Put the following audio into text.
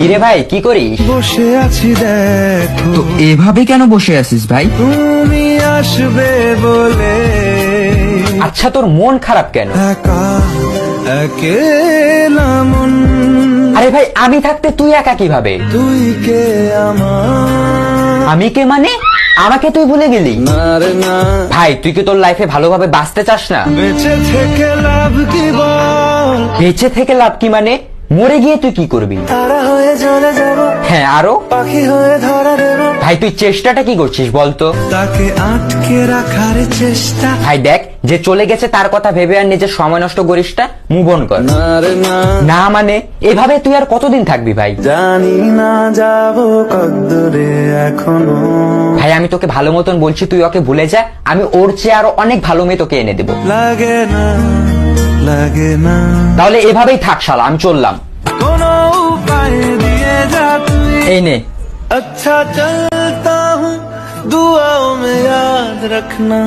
কিরে ভাই কি করিস? বসে আছি দেখো, তো এভাবে কেন বসে আছিস ভাই? তুমি আসবে বলে আচ্ছা তোর মন খারাপ কেন? একা একেলা মন, আরে ভাই আমি থাকতে তুই একা কিভাবে? তুই কে আমার? আমি কে মানে? আমাকে তুই ভুলে গেলি? না রে না, ভাই তুই কি তোর লাইফে ভালোভাবে বাঁচতে চাস না? বেঁচে থেকে লাভ কি বল? বেঁচে থেকে লাভ কি মানে? মরে গিয়ে তুই কি করবি? তারা হয়ে চলে যাব, হ্যাঁ আরো? পাখি হয়ে ধরা দেব, ভাই তুই চেষ্টাটা কি করছিস বলতো? তাকে আটকে রাখার চেষ্টা। ভাই দেখ, যে চলে গেছে তার কথা ভেবে আর নিজের সময় নষ্ট করিস না, মুভ অন কর। না রে না, না মানে এভাবে তুই আর কতদিন থাকবি ভাই? জানি না যাব কদ্দুরে এখনো। ভাই আমি তোকে ভালো মতন বলছি, তুই ওকে ভুলে যা। আমি ওর চেয়ে আরো অনেক ভালো মেয়ে তোকে এনে দেবো। লাগে না, লাগে না, তাহলে এভাবেই থাক শালা, আমি চললাম। কোনো উপায় দিয়ে যা তুই। এই নে। अच्छा चलता हूँ, दुआओं में याद रखना।